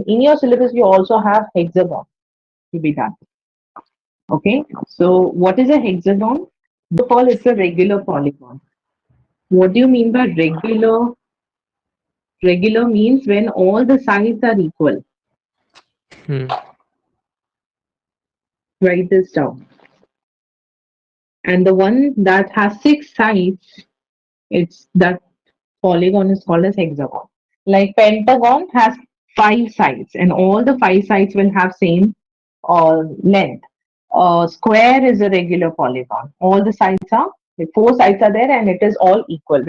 in your syllabus you also have hexagon to be done. Okay, so what is a hexagon? The all, it's a regular polygon. What do you mean by regular? Regular means when all the sides are equal. Hmm. Write this down. And the one that has 6 sides, it's that polygon is called as hexagon. Like pentagon has 5 sides, and all the 5 sides will have same length. Square is a regular polygon. All the sides are, the 4 sides are there, and it is all equal.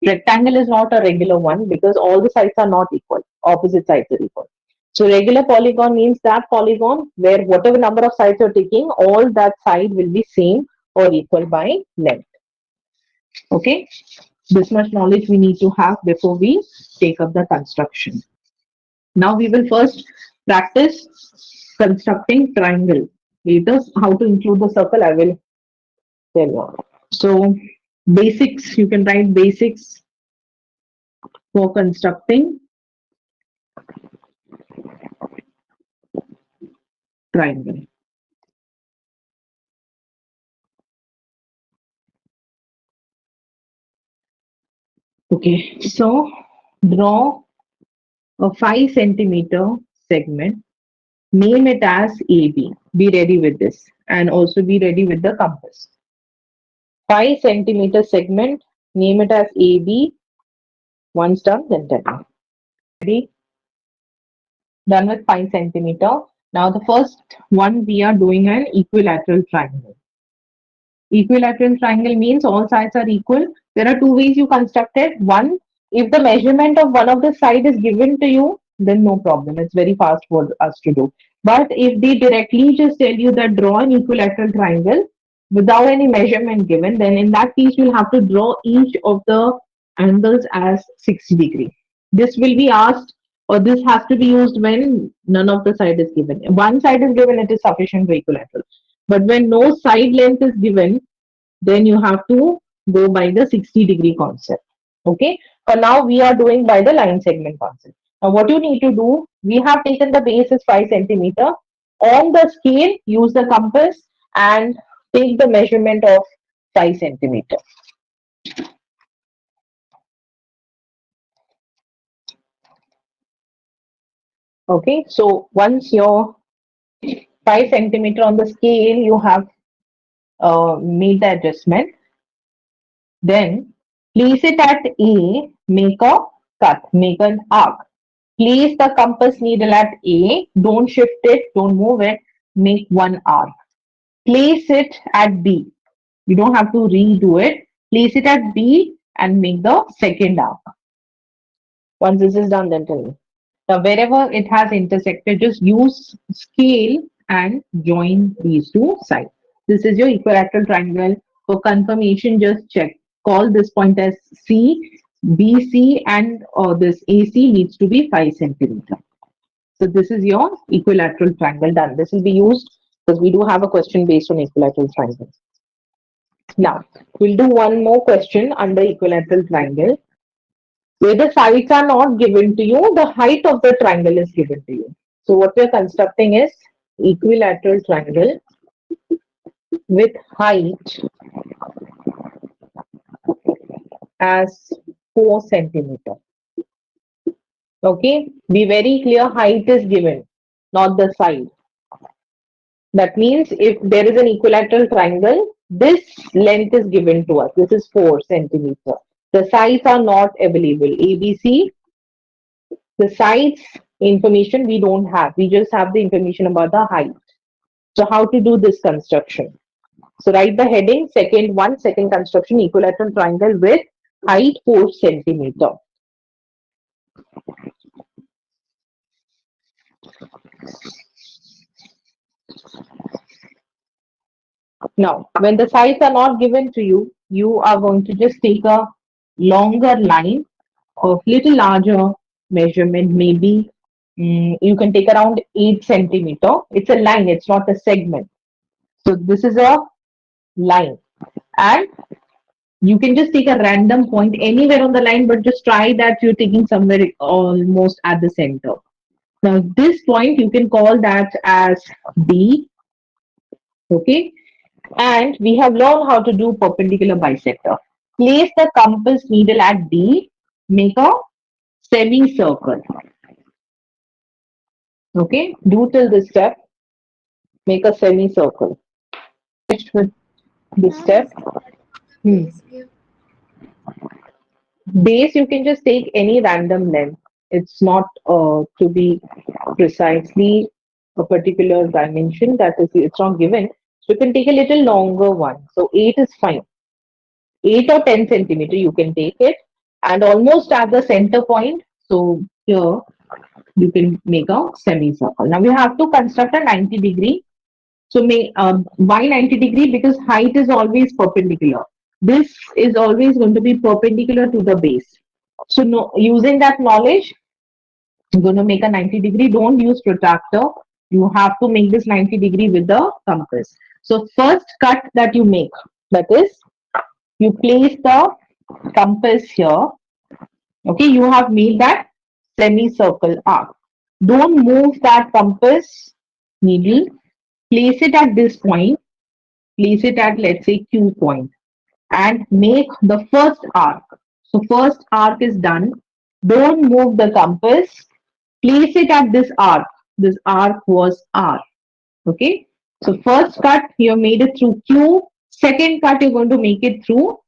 Rectangle is not a regular one because all the sides are not equal. Opposite sides are equal. So regular polygon means that polygon where whatever number of sides you're taking, all that side will be same or equal by length. Okay, this much knowledge we need to have before we take up the construction. Now we will first practice constructing triangle. Later, how to include the circle, I will tell you. So basics, you can write basics for constructing triangle. Okay, so draw a 5 centimeter segment. Name it as AB. Be ready with this, and also be ready with the compass. 5 centimeter segment. Name it as AB. Once done, then tell me. Ready? Done with 5 centimeter. Now the first one, we are doing an equilateral triangle. Equilateral triangle means all sides are equal. There are two ways you construct it. One, if the measurement of one of the side is given to you, then no problem. It's very fast for us to do. But if they directly just tell you that draw an equilateral triangle without any measurement given, then in that case you'll have to draw each of the angles as 60 degree. This will be asked, or this has to be used when none of the side is given. One side is given, it is sufficient for equilateral. But when no side length is given, then you have to go by the 60-degree concept. Okay. For now, we are doing by the line segment concept. Now, what you need to do, we have taken the base is 5 centimeter. On the scale, use the compass and take the measurement of 5 centimeter. Okay. So once your 5 centimeter on the scale, you have made the adjustment. Then place it at A, make a cut, make an arc. Place the compass needle at A, don't shift it, don't move it, make one arc. Place it at B. You don't have to redo it. Place it at B and make the second arc. Once this is done, then tell me. Now, wherever it has intersected, just use scale and join these two sides. This is your equilateral triangle. For confirmation, just check. Call this point as C, BC, and this AC needs to be 5 centimeter. So this is your equilateral triangle done. This will be used because we do have a question based on equilateral triangle. Now, we'll do one more question under equilateral triangle. Where the sides are not given to you, the height of the triangle is given to you. So what we're constructing is equilateral triangle with height as 4 centimeter. Okay, be very clear, height is given, not the side. That means if there is an equilateral triangle, this length is given to us. This is 4 centimeter. The sides are not available. ABC, the sides information we don't have. We just have the information about the height. So how to do this construction? So write the heading, second construction, equilateral triangle with height 4 centimeter. Now, when the sides are not given to you, you are going to just take a longer line of little larger measurement, maybe you can take around 8 centimeter. It's a line, it's not a segment. So this is a line. And you can just take a random point anywhere on the line, but just try that you're taking somewhere almost at the center. Now this point you can call that as D. Okay, and we have learned how to do perpendicular bisector. Place the compass needle at D, make a semicircle. Okay, do till this step, make a semicircle. Finished with this Ma'am, step. is Hmm. base give Base, you can just take any random length. It's not to be precisely a particular dimension that is, it's not given. So you can take a little longer one. So 8 is fine. 8 or 10 centimeter, you can take it and almost at the center point. So here you can make a semicircle. Now we have to construct a 90-degree. So why 90-degree? Because height is always perpendicular. This is always going to be perpendicular to the base. So no, using that knowledge, I'm going to make a 90-degree. Don't use protractor. You have to make this 90-degree with the compass. So first cut that you make, that is, you place the compass here. Okay, you have made that semicircle arc. Don't move that compass needle. Place it at this point. Place it at, let's say, Q point and make the first arc. So first arc is done. Don't move the compass. Place it at this arc. This arc was R. Okay. So first cut you made it through Q. Second cut you're going to make it through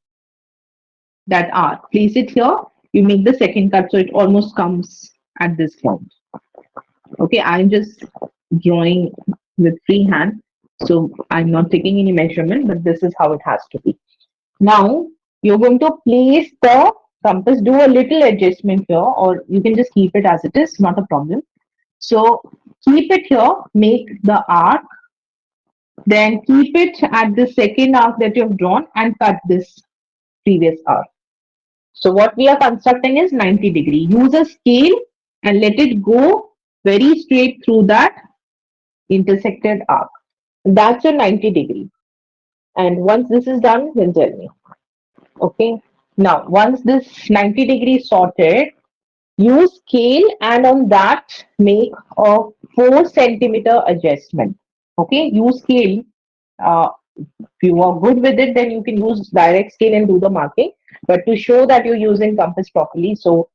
that arc. Place it here. You make the second cut so it almost comes at this point. Okay. I'm just drawing with free hand. So I'm not taking any measurement, but this is how it has to be. Now you're going to place the compass, do a little adjustment here, or you can just keep it as it is, not a problem. So keep it here, make the arc, then keep it at the second arc that you've drawn and cut this previous arc. So what we are constructing is 90-degree. Use a scale and let it go very straight through that intersected arc. That's your 90-degree. And once this is done, then tell me. Okay. Now, once this 90-degree sorted, use scale and on that make a 4 centimeter adjustment. Okay. Use scale. Uh, if you are good with it, then you can use direct scale and do the marking. But to show that you're using compass properly, so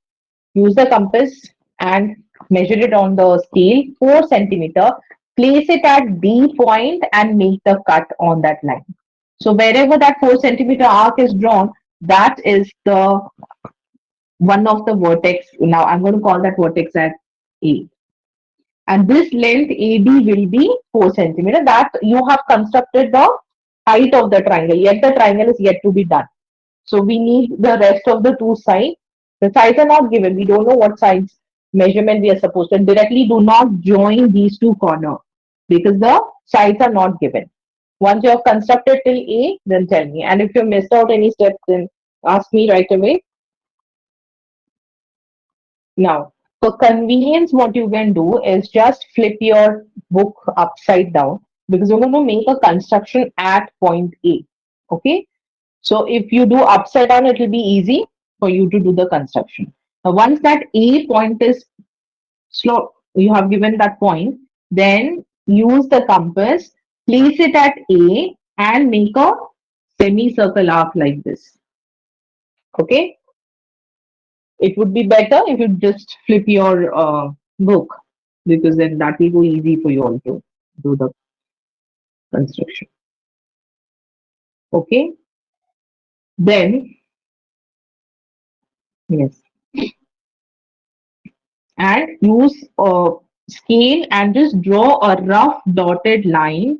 use the compass and measure it on the scale 4 centimeter. Place it at D point and make the cut on that line. So wherever that 4 centimeter arc is drawn, that is the one of the vertex. Now I'm going to call that vertex at A. And this length AD will be 4 centimeter. That you have constructed the height of the triangle. Yet the triangle is yet to be done. So we need the rest of the two sides. The sides are not given. We don't know what sides measurement we are supposed to. Directly do not join these two corners because the sides are not given. Once you have constructed till A, then tell me. And if you missed out any steps, then ask me right away. Now, for convenience, what you can do is just flip your book upside down because you're going to make a construction at point A. Okay. So if you do upside down, it will be easy for you to do the construction. Now, once that A point is slow, you have given that point, then use the compass, place it at A and make a semicircle arc like this. Okay. It would be better if you just flip your book because then that will go easy for you all to do the construction. Okay. Then, yes, and use a scale and just draw a rough dotted line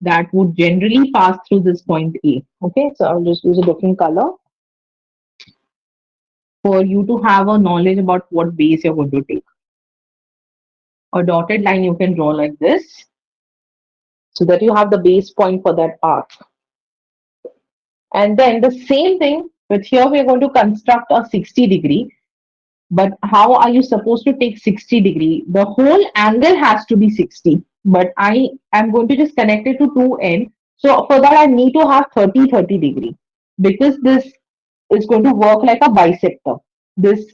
that would generally pass through this point A. Okay, so I'll just use a different color for you to have a knowledge about what base you're going to take. A dotted line you can draw like this so that you have the base point for that arc. And then the same thing, but here we are going to construct a 60-degree. But how are you supposed to take 60-degree? The whole angle has to be 60. But I am going to just connect it to two ends. So for that, I need to have 30-30 degree because this is going to work like a bisector. This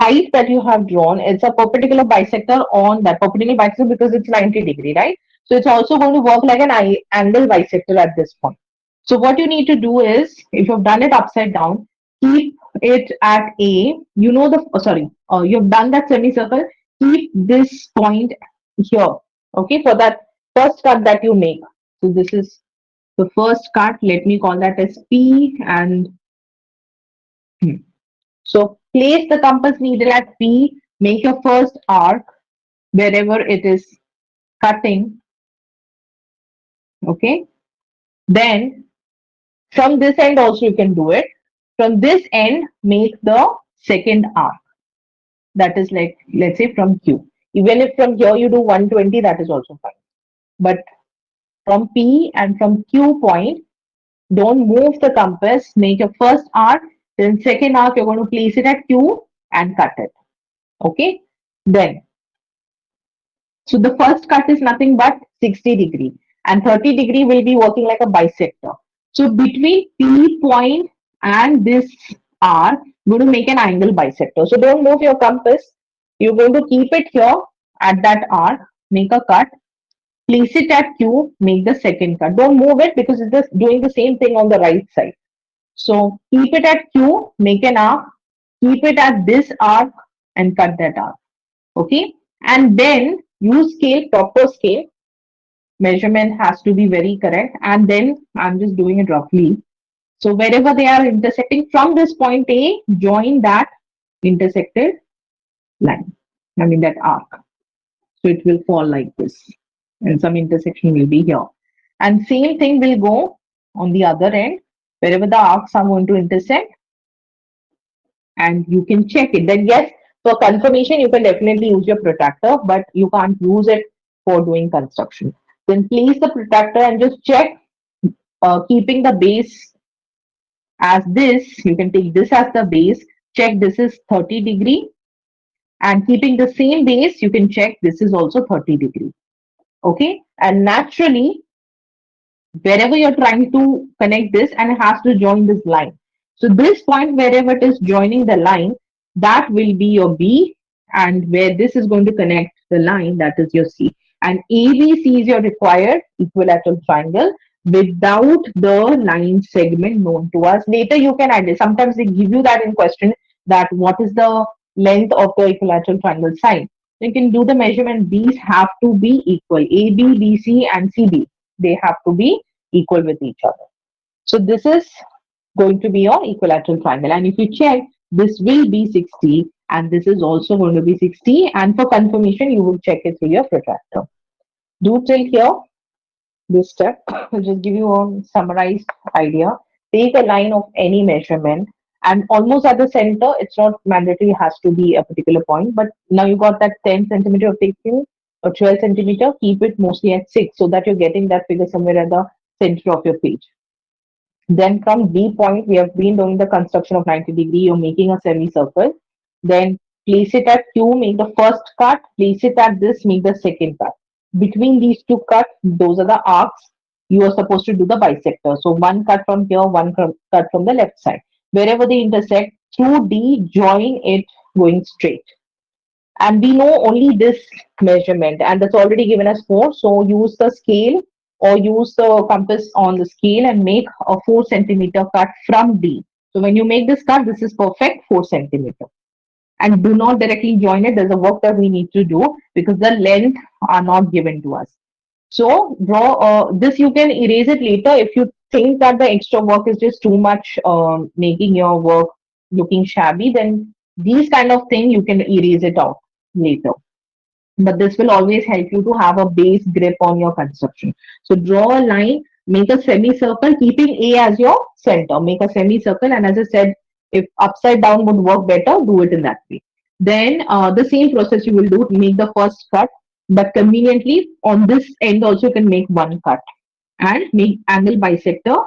height that you have drawn, it's a perpendicular bisector on that perpendicular bisector because it's 90-degree, right? So it's also going to work like an angle bisector at this point. So what you need to do is, if you've done it upside down, keep it at A. You know you've done that semicircle. Keep this point here, okay, for that first cut that you make. So this is the first cut. Let me call that as P and so place the compass needle at P, make your first arc wherever it is cutting, okay? Then from this end also you can do it. From this end, make the second arc. That is like, let's say from Q. Even if from here you do 120, that is also fine. But from P and from Q point, don't move the compass, make your first arc, then second arc you're going to place it at Q and cut it. Okay? Then so the first cut is nothing but 60-degree and 30-degree will be working like a bisector. So between P point and this R, you're going to make an angle bisector. So don't move your compass. You're going to keep it here at that R, make a cut, place it at Q, make the second cut. Don't move it because it's just doing the same thing on the right side. So keep it at Q, make an arc, keep it at this arc and cut that arc. Okay, and then use scale, proper scale. Measurement has to be very correct, and then I'm just doing it roughly. So wherever they are intersecting from this point A, join that intersected line, I mean that arc. So it will fall like this, and some intersection will be here, and same thing will go on the other end wherever the arcs are going to intersect, and you can check it. Then yes, for confirmation, you can definitely use your protractor, but you can't use it for doing construction. Then place the protractor and just check, keeping the base as this. You can take this as the base. Check this is 30-degree, and keeping the same base, you can check this is also 30-degree. Okay, and naturally wherever you're trying to connect this and it has to join this line. So this point wherever it is joining the line, that will be your B, and where this is going to connect the line, that is your C. And ABC is your required equilateral triangle without the line segment known to us. Later you can add it. Sometimes they give you that in question, that what is the length of the equilateral triangle side. You can do the measurement. These have to be equal. AB, BC and CB, they have to be equal with each other. So this is going to be your equilateral triangle. And if you check, this will be 60 and this is also going to be 60. And for confirmation, you will check it through your protractor. Do till here, this step. I'll just give you a summarized idea. Take a line of any measurement and almost at the center, it's not mandatory, it has to be a particular point. But now you got that 10 centimeter of taking or 12 centimeter, keep it mostly at 6 so that you're getting that figure somewhere at the center of your page. Then from B point, we have been doing the construction of 90-degree. You're making a semicircle. Then place it at Q, make the first cut. Place it at this, make the second cut. Between these two cuts, those are the arcs. You are supposed to do the bisector. So one cut from here, one cut from the left side. Wherever they intersect, through D, join it going straight. And we know only this measurement, and that's already given us 4. So use the scale or use the compass on the scale and make a 4 centimeter cut from D. So when you make this cut, this is perfect 4 centimeter. And do not directly join it. There's a work that we need to do because the length are not given to us. So draw this. You can erase it later if you think that the extra work is just too much, making your work looking shabby. Then these kind of thing you can erase it out later. But this will always help you to have a base grip on your construction. So draw a line, make a semicircle, keeping A as your center. Make a semicircle, and as I said, if upside down would work better, do it in that way. Then the same process you will do, make the first cut, but conveniently on this end also you can make one cut and make angle bisector,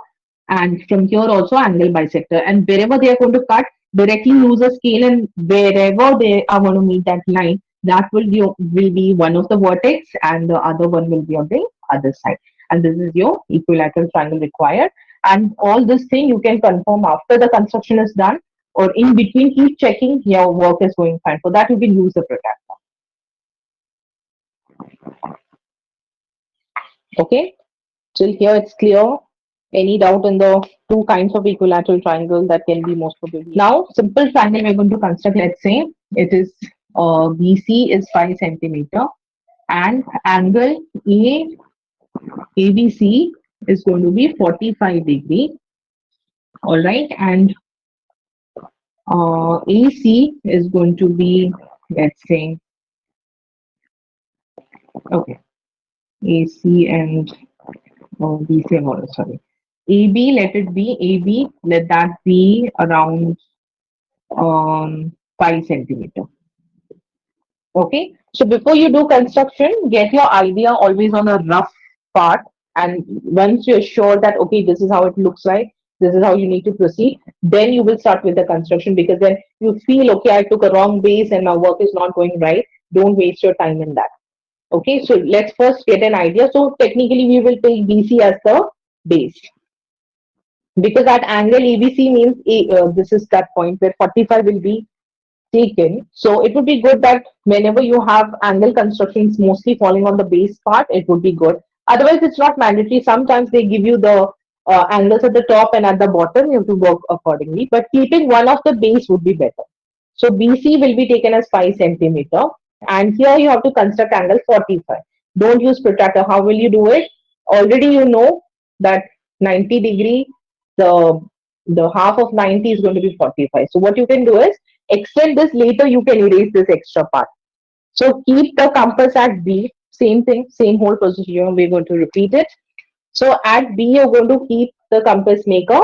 and from here also angle bisector, and wherever they are going to cut, directly use a scale, and wherever they are going to meet that line, that will be one of the vertex and the other one will be on the other side. And this is your equilateral triangle required. And all this thing you can confirm after the construction is done, or in between, keep checking your work is going fine. For that, you can use the protractor. Okay, till here it's clear. Any doubt in the two kinds of equilateral triangle that can be most probably? Now, simple triangle we're going to construct. Let's say it is BC is 5 centimeter and angle ABC is going to be 45 degree. All right, and AC is going to be, let's say, okay, AC and BC, sorry, AB, let it be AB, let that be around 5 centimeter. Okay, so before you do construction, get your idea always on a rough part, and once you're sure that okay, this is how it looks like, this is how you need to proceed, then you will start with the construction, because then you feel okay, I took a wrong base and my work is not going right. Don't waste your time in that. Okay, so let's first get an idea. So technically we will take BC as the base, because that angle ABC means this is that point where 45 will be taken. So it would be good that whenever you have angle constructions mostly falling on the base part, it would be good. Otherwise, it's not mandatory. Sometimes they give you the angles at the top and at the bottom. You have to work accordingly. But keeping one of the base would be better. So BC will be taken as 5 centimeter. And here you have to construct angle 45. Don't use protractor. How will you do it? Already you know that 90 degree, the half of 90 is going to be 45. So what you can do is extend this, later you can erase this extra part. So keep the compass at B, same thing, same whole procedure, we're going to repeat it. So at B, you're going to keep the compass, make a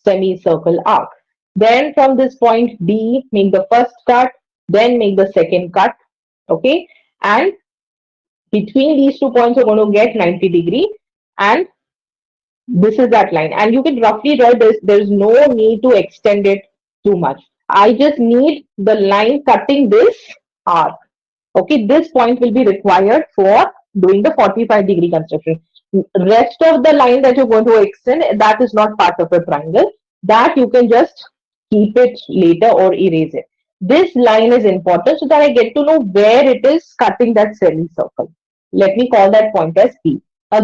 semicircle arc. Then from this point D, make the first cut, then make the second cut. Okay, and between these 2 points, you're going to get 90 degree, and this is that line. And you can roughly draw this. There's no need to extend it too much. I just need the line cutting this arc. Okay, this point will be required for doing the 45-degree construction. Rest of the line that you're going to extend, that is not part of a triangle. That you can just keep it later or erase it. This line is important so that I get to know where it is cutting that semicircle. Let me call that point as P.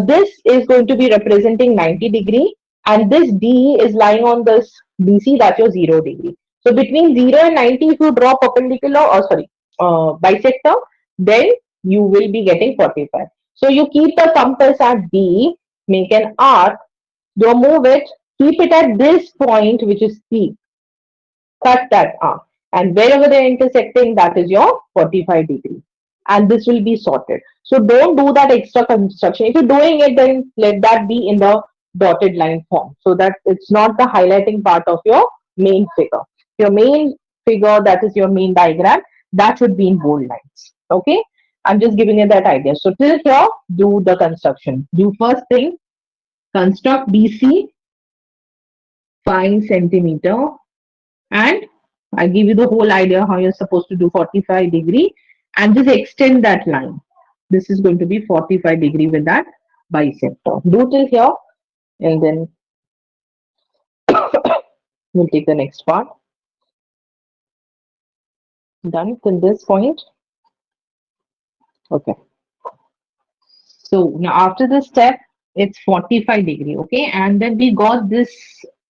This is going to be representing 90 degree, and this D is lying on this BC, that's your 0 degree. So between 0 and 90, if you draw perpendicular, or sorry, bisector, then you will be getting 45. So you keep the compass at B, make an arc, don't move it, keep it at this point, which is P. Cut that arc. And wherever they're intersecting, that is your 45 degree. And this will be sorted. So don't do that extra construction. If you're doing it, then let that be in the dotted line form, so that it's not the highlighting part of your main figure. Your main figure, that is your main diagram, that should be in bold lines. Okay, I'm just giving you that idea. So till here, do the construction. Do first thing, construct BC 5 centimeter, and I give you the whole idea how you're supposed to do 45 degree, and just extend that line. This is going to be 45 degree with that bisector. Do till here, and then we'll take the next part. Done till this point. Okay. So now after this step, it's 45 degree. Okay. And then we got this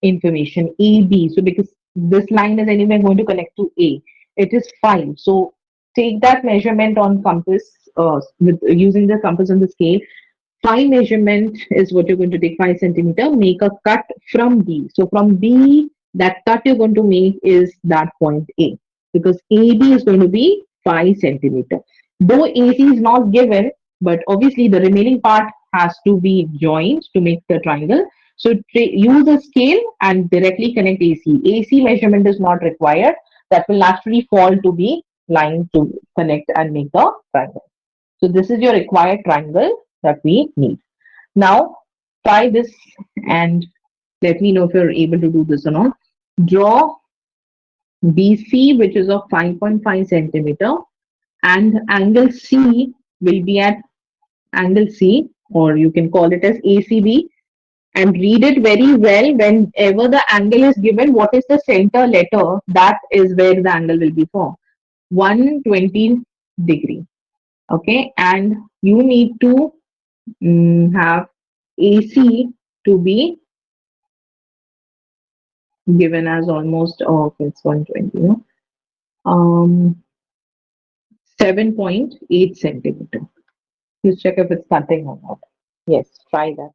information AB. So because this line is anyway going to connect to A, it is 5. So take that measurement on compass, with using the compass on the scale. 5 measurement is what you're going to take, 5 centimeter. Make a cut from B. So from B, that cut you're going to make is that point A, because AB is going to be 5 centimeter. Though AC is not given, but obviously the remaining part has to be joined to make the triangle. So use a scale and directly connect AC. AC measurement is not required. That will naturally fall to be line to connect and make the triangle. So this is your required triangle that we need. Now try this and let me know if you're able to do this or not. Draw BC, which is of 5.5 centimeter, and angle C will be at angle C, or you can call it as ACB, and read it very well. Whenever the angle is given, what is the center letter? That is where the angle will be for 120 degree. Okay, and you need to have AC to be given as almost, oh, okay, it's 120, no? 7.8 centimeter. Please check if it's cutting or not. Yes, try that.